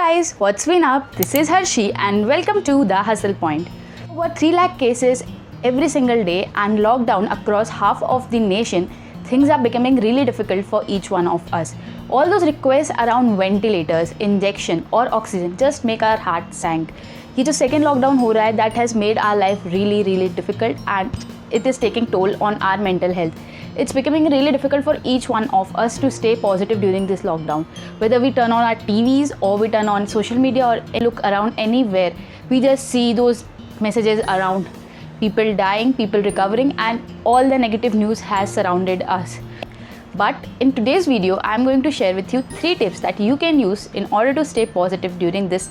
guys, what's been up? This is Harshi and welcome to The Hustle Point. Over 3 lakh cases every single day and lockdown across half of the nation, things are becoming really difficult for each one of us. All those requests around ventilators, injection or oxygen just make our heart sink. ये जो second lockdown हो रहा है, that has made our life really difficult and it is taking toll on our mental health. It's becoming really difficult for each one of us to stay positive during this lockdown. Whether we turn on our TVs or we turn on social media or look around anywhere, we just see those messages around. People dying, people recovering, and all the negative news has surrounded us. But in today's video, I'm going to share with you 3 tips that you can use in order to stay positive during this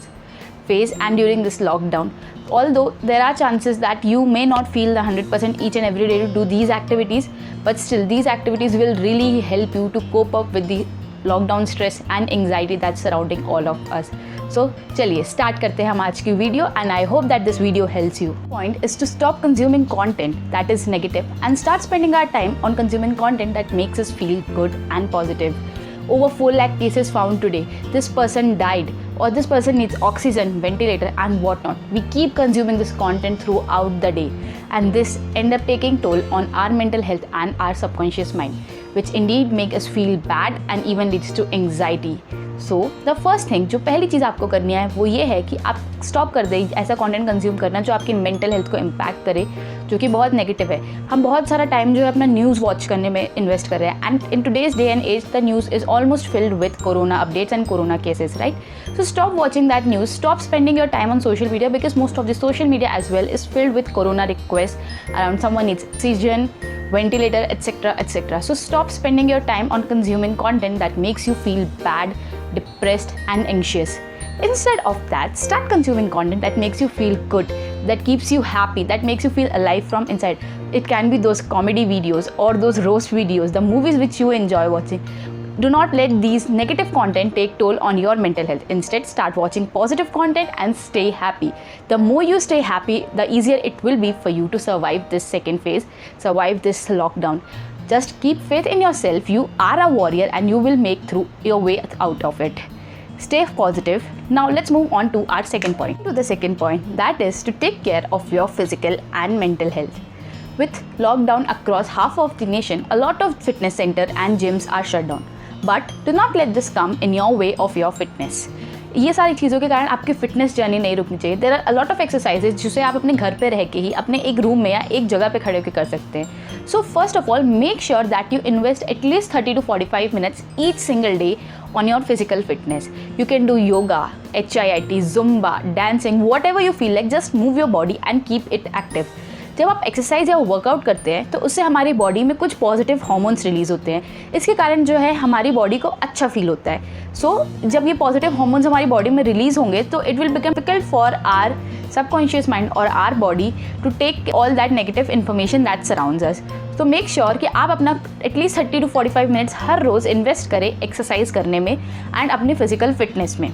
phase and during this lockdown. Although there are chances that you may not feel the 100% each and every day to do these activities, but still these activities will really help you to cope up with the lockdown stress and anxiety that's surrounding all of us. So चलिए start करते हैं हम आज की video and I hope that this video helps you. Point is to stop consuming content that is negative and start spending our time on consuming content that makes us feel good and positive. Over 4 lakh cases found today. This person died or this person needs oxygen, ventilator and whatnot. We keep consuming this content throughout the day and this end up taking toll on our mental health and our subconscious mind, which indeed make us feel bad and even leads to anxiety. So the first thing जो पहली चीज़ आपको करनी है वो ये है कि आप स्टॉप कर दें ऐसा कंटेंट कंज्यूम करना जो आपकी मेंटल हेल्थ को इम्पैक्ट करे, जो कि बहुत नेगेटिव है. हम बहुत सारा टाइम जो है अपना न्यूज़ वॉच करने में इन्वेस्ट कर रहे हैं and in today's day and as the news is almost filled with corona updates and corona cases, right? So stop watching that news, stop spending your time on social media because most of the social media as well is filled with corona requests around someone needs oxygen, ventilator, etc. So stop spending your time on consuming content that makes you feel bad, depressed and anxious. Instead of that, start consuming content that makes you feel good, that keeps you happy, that makes you feel alive from inside. It can be those comedy videos or those roast videos, the movies which you enjoy watching. Do not let these negative content take toll on your mental health. Instead, start watching positive content and stay happy. The more you stay happy, the easier it will be for you to survive this second phase, survive this lockdown. Just keep faith in yourself. You are a warrior and you will make through your way out of it. Stay positive. Now let's move on to our second point. To the second point, that is to take care of your physical and mental health. With lockdown across half of the nation, a lot of fitness centers and gyms are shut down. But do not let this come in your way of your fitness. ये सारी चीज़ों के कारण आपकी fitness journey नहीं रुकनी चाहिए. There are a lot of exercises जिसे आप अपने घर पे रह के ही अपने एक रूम में या एक जगह पे खड़े होकर कर सकते हैं. So first of all make sure that you invest at least 30 to 45 minutes each single day on your physical fitness. You can do yoga, HIIT, Zumba, dancing, whatever you feel like, just move your body and keep it active. जब आप exercise या workout करते हैं तो उससे हमारी body में कुछ पॉजिटिव हार्मोन्स रिलीज होते हैं. इसके कारण जो है हमारी बॉडी को अच्छा फील होता है. सो जब ये पॉजिटिव हार्मोन्स हमारी बॉडी में रिलीज होंगे तो it will become difficult for our subconscious mind और our body to take all that negative information that surrounds us. तो मेक श्योर कि आप अपना एटलीस्ट 30 to 45 minutes हर रोज़ इन्वेस्ट करें एक्सरसाइज करने में एंड अपनी फिजिकल फिटनेस में.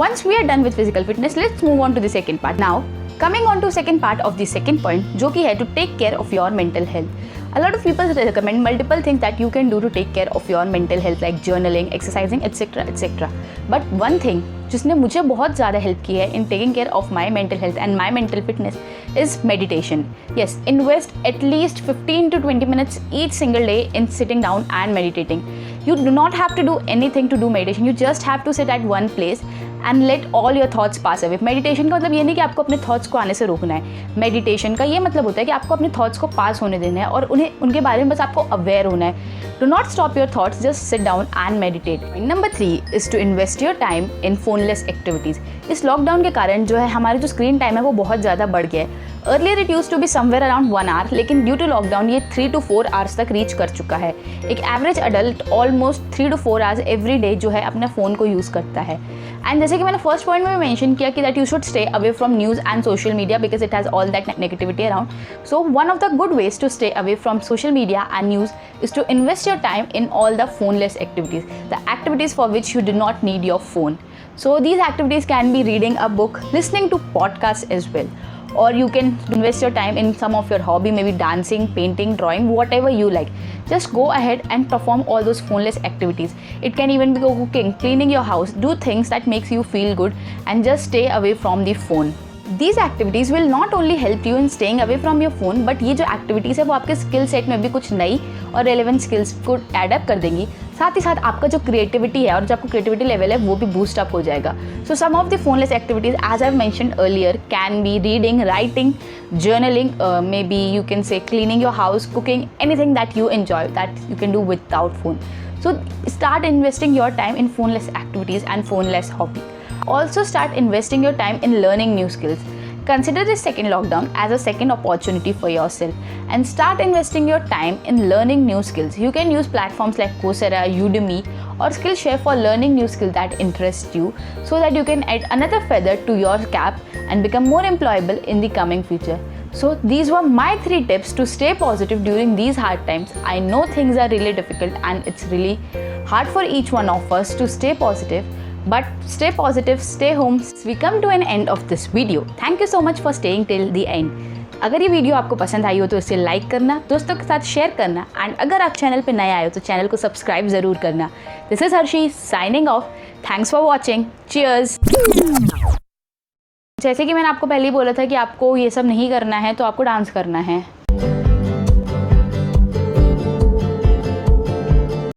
Once we are done with physical fitness, let's move on to the second part. Now, coming on to second part of the second point, जो कि है to take care of your mental health. A lot of people recommend multiple things that you can do to take care of your mental health like journaling, exercising, etc. But one thing जिसने मुझे बहुत ज़्यादा help की है in taking care of my mental health and my mental fitness is meditation. Yes, invest at least 15 to 20 minutes each single day in sitting down and meditating. You do not have to do anything to do meditation. You just have to sit at one place and let all your thoughts pass away. Meditation का मतलब ये नहीं कि आपको अपने thoughts को आने से रोकना है. मेडिटेशन का ये मतलब होता है कि आपको अपने थॉट्स को पास होने देना है और उनके बारे में बस आपको अवेयर होना है. Do not stop your thoughts, just sit down and meditate. Number 3 is to invest your time in phoneless activities. इस लॉकडाउन के कारण जो है हमारे जो स्क्रीन टाइम है वो बहुत ज़्यादा बढ़ गया है. Earlier it use to be somewhere around 1 hour, लेकिन ड्यू टू लॉकडाउन ये 3 to 4 hours तक रीच कर चुका है. एक average adult almost 3 to 4 hours every day जो है अपने फ़ोन को यूज़ करता है. एंड जैसे कि मैंने फर्स्ट पॉइंट में मेंशन किया कि that you should stay away from news and social media because it has all that negativity around. So one of the good ways to stay away from social media and news is to invest your time in all the phoneless activities, the activities for which you do not need your phone. So these activities can be reading a book, listening to podcasts as well, or you can invest your time in some of your hobby, maybe dancing, painting, drawing, whatever you like. Just go ahead and perform all those phoneless activities. It can even be cooking, cleaning your house. Do things that makes you feel good and just stay away from the phone. These activities will not only help you in staying away from your phone, but ये जो activities है वो आपके skill set में भी कुछ नई और relevant skills को add up कर देंगी. साथ ही साथ आपका जो creativity है और जो आपका creativity level है वो भी boost up हो जाएगा. So some of the phoneless activities, as I've mentioned earlier, can be reading, writing, journaling, maybe you can say cleaning your house, cooking, anything that you enjoy that you can do without phone. So start investing your time in phoneless activities and phoneless hobby. Also start investing your time in learning new skills. Consider this second lockdown as a second opportunity for yourself and start investing your time in learning new skills. You can use platforms like Coursera, Udemy or Skillshare for learning new skills that interest you so that you can add another feather to your cap and become more employable in the coming future. So these were my 3 tips to stay positive during these hard times. I know things are really difficult and it's really hard for each one of us to stay positive. But stay positive, stay home. We come to an end of this video. Thank you so much for staying till the end. अगर ये video आपको पसंद आई हो तो इसे like करना, दोस्तों के साथ शेयर करना एंड अगर आप चैनल पे नए आए हो तो चैनल को सब्सक्राइब ज़रूर करना. This is Harshi signing off. Thanks for watching. Cheers. जैसे कि मैंने आपको पहले ही बोला था कि आपको ये सब नहीं करना है तो आपको डांस करना है.